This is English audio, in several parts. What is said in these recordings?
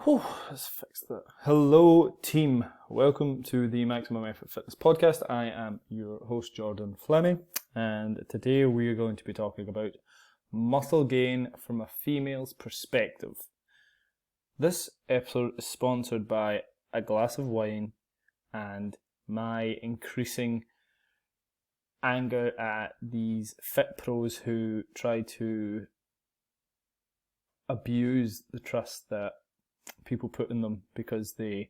Whew, let's fix that. Hello, team. Welcome to the Maximum Effort Fitness Podcast. I am your host, Jordan Fleming, and today we are going to be talking about muscle gain from a female's perspective. This episode is sponsored by a glass of wine and my increasing anger at these fit pros who try to abuse the trust that people put in them because they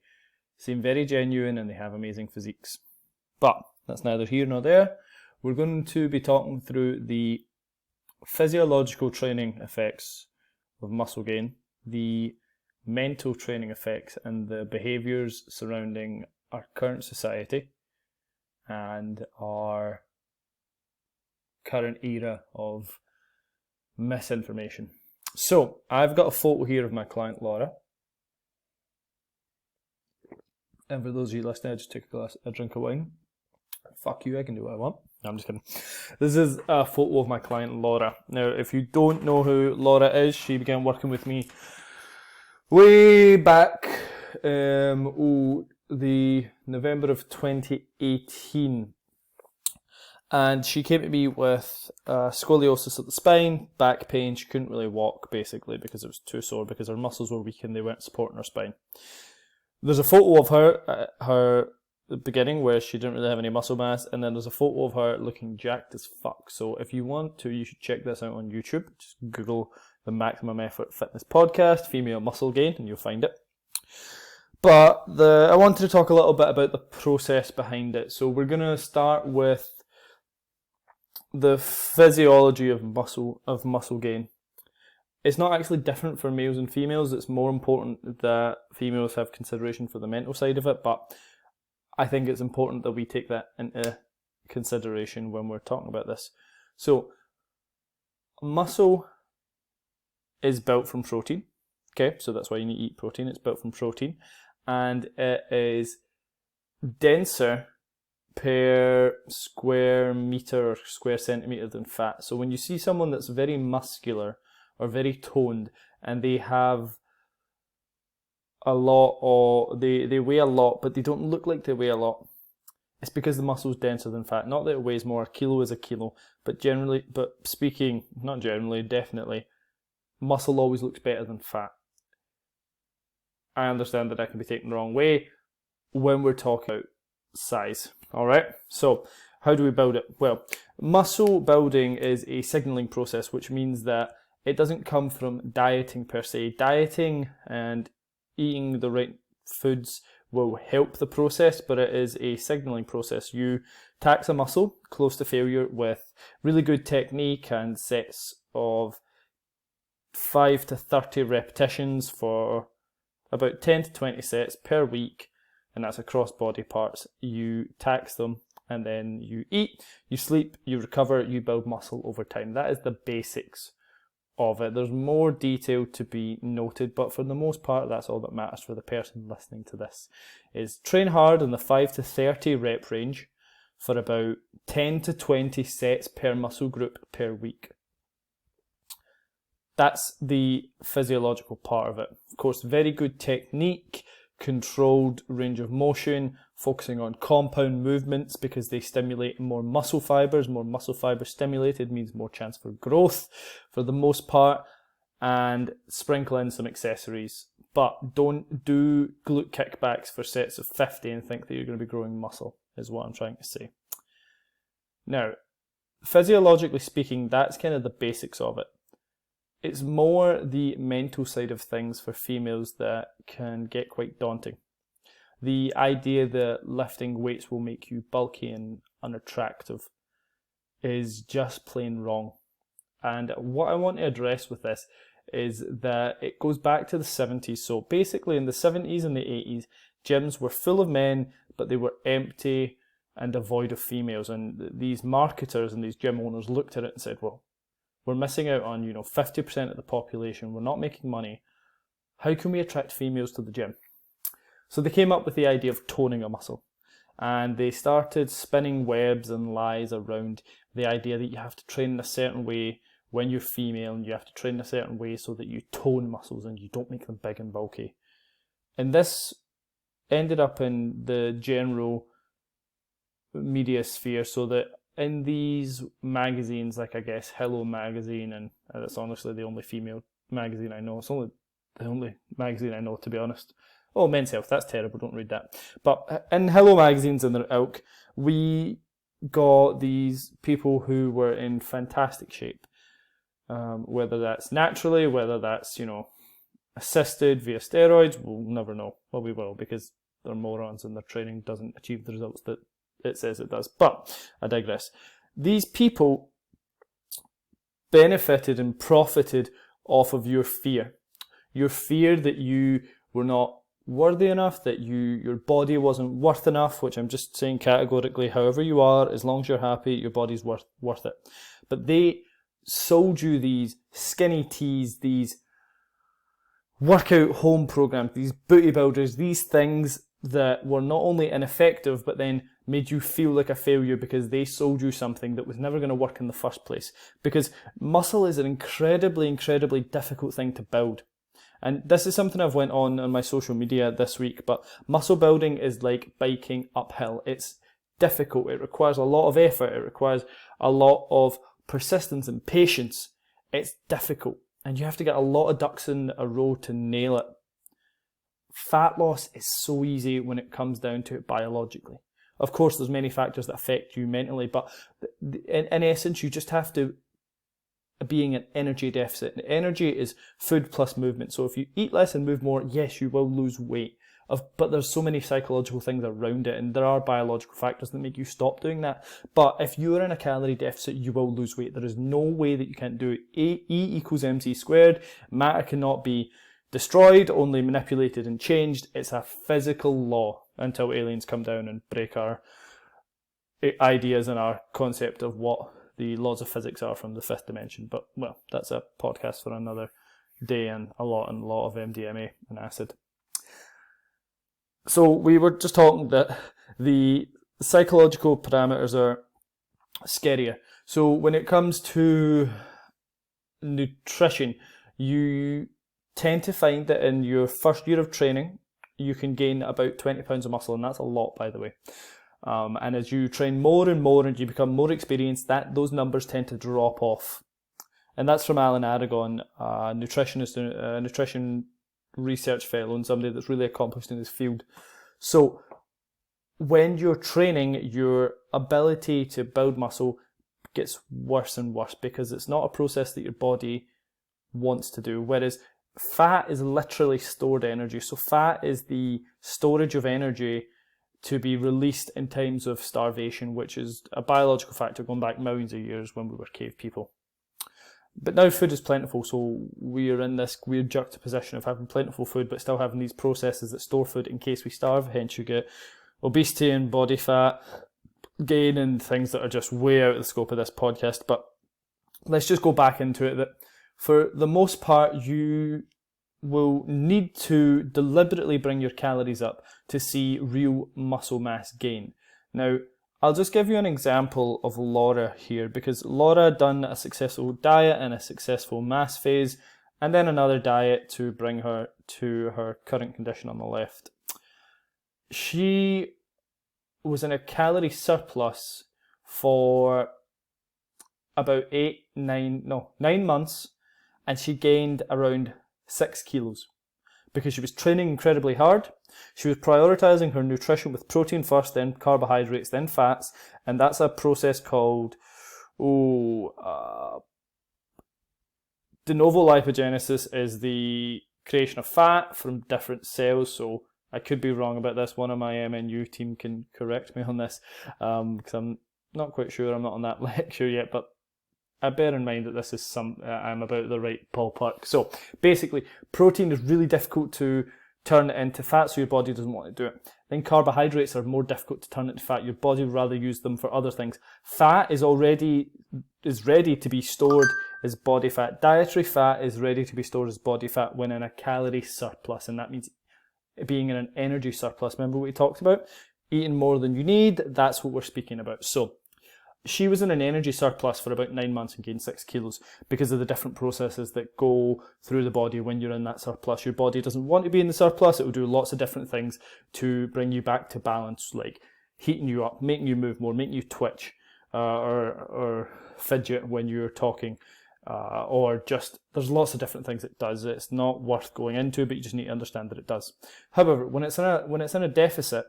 seem very genuine and they have amazing physiques. But that's neither here nor there. We're going to be talking through the physiological training effects of muscle gain, the mental training effects, and the behaviours surrounding our current society and our current era of misinformation. So, I've got a photo here of my client Laura. And for those of you listening, I just took a drink of wine. Fuck you, I can do what I want. No, I'm just kidding. This is a photo of my client Laura. Now, if you don't know who Laura is, she began working with me way back, the November of 2018. And she came to me with scoliosis at the spine, back pain. She couldn't really walk, basically, because it was too sore, because her muscles were weak and they weren't supporting her spine. There's a photo of her at her beginning where she didn't really have any muscle mass, and then there's a photo of her looking jacked as fuck. So if you want to, you should check this out on YouTube. Just Google the Maximum Effort Fitness Podcast, female muscle gain, and you'll find it. But I wanted to talk a little bit about the process behind it. So we're going to start with the physiology of muscle gain. It's not actually different for males and females. It's more important that females have consideration for the mental side of it, but I think it's important that we take that into consideration when we're talking about this. So, muscle is built from protein. Okay, so that's why you need to eat protein. It's built from protein, and it is denser per square meter or square centimeter than fat. So when you see someone that's very muscular or very toned and they have a lot, or they weigh a lot but they don't look like they weigh a lot, it's because the muscle is denser than fat. Not that it weighs more, a kilo is a kilo, but definitely muscle always looks better than fat. I understand that can be taken the wrong way when we're talking about size. Alright, so how do we build it? Well, muscle building is a signaling process, which means that it doesn't come from dieting per se. Dieting and eating the right foods will help the process, but it is a signaling process. You tax a muscle close to failure with really good technique and sets of 5 to 30 repetitions for about 10 to 20 sets per week, and that's across body parts. You tax them, and then you eat, you sleep, you recover, you build muscle over time. That is the basics of it. There's more detail to be noted, but for the most part, that's all that matters for the person listening to this, is train hard in the 5 to 30 rep range for about 10 to 20 sets per muscle group per week. That's the physiological part of it. Of course, very good technique, controlled range of motion, focusing on compound movements because they stimulate more muscle fibers. More muscle fibers stimulated means more chance for growth for the most part, and sprinkle in some accessories. But don't do glute kickbacks for sets of 50 and think that you're going to be growing muscle, is what I'm trying to say. Now, physiologically speaking, that's kind of the basics of it. It's more the mental side of things for females that can get quite daunting. The idea that lifting weights will make you bulky and unattractive is just plain wrong. And what I want to address with this is that it goes back to the 70s. So basically in the 70s and the 80s, gyms were full of men, but they were empty and devoid of females. And these marketers and these gym owners looked at it and said, well, we're missing out on 50% of the population. We're not making money. How can we attract females to the gym? So they came up with the idea of toning a muscle. And they started spinning webs and lies around the idea that you have to train in a certain way when you're female, and you have to train in a certain way so that you tone muscles and you don't make them big and bulky. And this ended up in the general media sphere, so that in these magazines, like I guess Hello magazine, and it's honestly the only female magazine I know. It's only the only magazine I know, to be honest. Oh, Men's Health, that's terrible, don't read that. But in Hello magazines and their ilk, we got these people who were in fantastic shape. Whether that's naturally, whether that's, assisted via steroids, we'll never know. Well, we will, because they're morons and their training doesn't achieve the results that it says it does. But I digress. These people benefited and profited off of your fear. Your fear that you were not worthy enough, that your body wasn't worth enough, which I'm just saying categorically, however you are, as long as you're happy, your body's worth it. But they sold you these skinny teas, these workout home programs, these booty builders, these things that were not only ineffective, but then made you feel like a failure because they sold you something that was never going to work in the first place. Because muscle is an incredibly, incredibly difficult thing to build. And this is something I've went on my social media this week, but muscle building is like biking uphill. It's difficult. It requires a lot of effort. It requires a lot of persistence and patience. It's difficult. And you have to get a lot of ducks in a row to nail it. Fat loss is so easy when it comes down to it biologically. Of course, there's many factors that affect you mentally, but in essence, you just have to be in an energy deficit. And energy is food plus movement. So if you eat less and move more, yes, you will lose weight. But there's so many psychological things around it, and there are biological factors that make you stop doing that. But if you are in a calorie deficit, you will lose weight. There is no way that you can't do it. E equals mc squared. Matter cannot be destroyed, only manipulated and changed. It's a physical law until aliens come down and break our ideas and our concept of what the laws of physics are from the fifth dimension. But, well, that's a podcast for another day, and a lot of MDMA and acid. So we were just talking that the psychological parameters are scarier. So when it comes to nutrition, you tend to find that in your first year of training, you can gain about 20 pounds of muscle, and that's a lot, by the way. And as you train more and more and you become more experienced, those numbers tend to drop off. And that's from Alan Aragon, a nutritionist, a nutrition research fellow, and somebody that's really accomplished in his field. So when you're training, your ability to build muscle gets worse and worse because it's not a process that your body wants to do. Whereas fat is literally stored energy. So fat is the storage of energy to be released in times of starvation, which is a biological factor going back millions of years when we were cave people. But now food is plentiful, so we are in this weird juxtaposition of having plentiful food but still having these processes that store food in case we starve. Hence you get obesity and body fat gain and things that are just way out of the scope of this podcast. But let's just go back into it, that for the most part you will need to deliberately bring your calories up to see real muscle mass gain. Now, I'll just give you an example of Laura here, because Laura done a successful diet and a successful mass phase, and then another diet to bring her to her current condition on the left. She was in a calorie surplus for about 9 months, and she gained around 6 kilos because she was training incredibly hard. She was prioritizing her nutrition with protein first, then carbohydrates, then fats, and that's a process called de novo lipogenesis. Is the creation of fat from different cells. So I could be wrong about this. One of my MNU team can correct me on this, because I'm not quite sure. I'm not on that lecture yet, but I bear in mind that this is I'm about the right ballpark. So basically, protein is really difficult to turn it into fat, so your body doesn't want to do it. Then carbohydrates are more difficult to turn into fat. Your body would rather use them for other things. Fat is ready to be stored as body fat. Dietary fat is ready to be stored as body fat when in a calorie surplus, and that means being in an energy surplus. Remember what we talked about? Eating more than you need, that's what we're speaking about. So she was in an energy surplus for about 9 months and gained 6 kilos because of the different processes that go through the body when you're in that surplus. Your body doesn't want to be in the surplus. It will do lots of different things to bring you back to balance, like heating you up, making you move more, making you twitch, or fidget when you're talking, or just, there's lots of different things it does. It's not worth going into, but you just need to understand that it does. However, when it's in a deficit,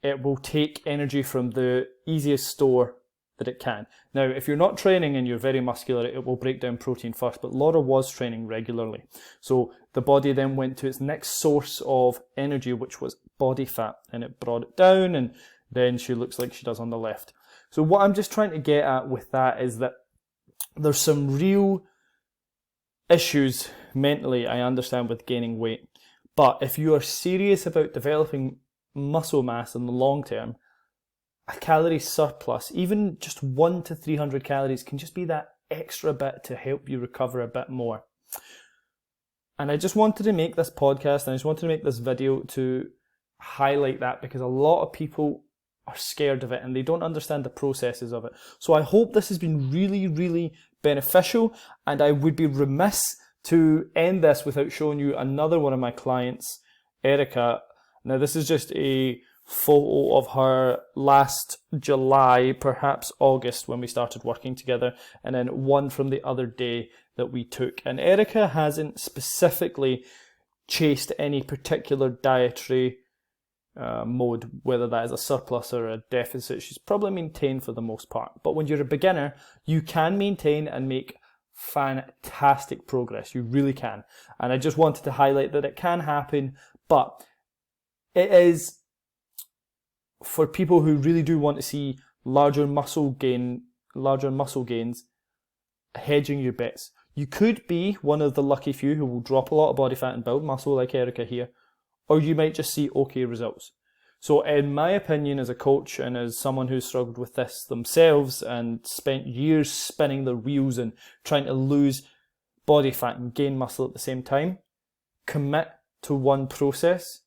it will take energy from the easiest store that it can. Now, if you're not training and you're very muscular, it will break down protein first, but Laura was training regularly. So the body then went to its next source of energy, which was body fat, and it brought it down, and then she looks like she does on the left. So what I'm just trying to get at with that is that there's some real issues mentally, I understand, with gaining weight. But if you are serious about developing muscle mass in the long term, a calorie surplus, even just 100 to 300 calories, can just be that extra bit to help you recover a bit more. And I just wanted to make this podcast, and I just wanted to make this video to highlight that, because a lot of people are scared of it and they don't understand the processes of it. So I hope this has been really, really beneficial, and I would be remiss to end this without showing you another one of my clients, Erica. Now, this is just a photo of her last July, perhaps August, when we started working together, and then one from the other day that we took. And Erica hasn't specifically chased any particular dietary mode, whether that is a surplus or a deficit. She's probably maintained for the most part. But when you're a beginner, you can maintain and make fantastic progress. You really can. And I just wanted to highlight that it can happen, but it is for people who really do want to see larger muscle gains, hedging your bets. You could be one of the lucky few who will drop a lot of body fat and build muscle like Erica here, or you might just see okay results. So in my opinion, as a coach and as someone who's struggled with this themselves and spent years spinning their wheels and trying to lose body fat and gain muscle at the same time, commit to one process.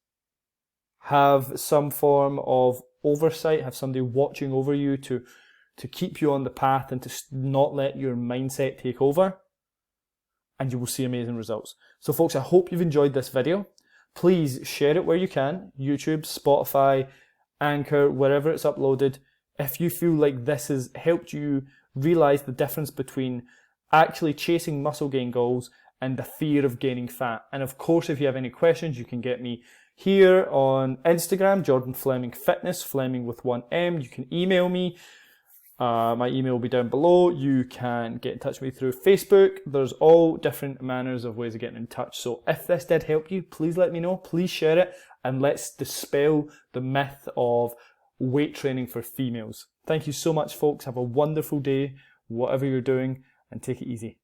Have some form of oversight, have somebody watching over you to keep you on the path and to not let your mindset take over, and you will see amazing results. So folks, I hope you've enjoyed this video. Please share it where you can, YouTube, Spotify, Anchor, wherever it's uploaded. If you feel like this has helped you realize the difference between actually chasing muscle gain goals and the fear of gaining fat. And of course, if you have any questions, you can get me here on Instagram, Jordan Fleming Fitness, Fleming with 1 M. You can email me. My email will be down below. You can get in touch with me through Facebook. There's all different manners of ways of getting in touch. So if this did help you, please let me know. Please share it, and let's dispel the myth of weight training for females. Thank you so much, folks. Have a wonderful day, whatever you're doing, and take it easy.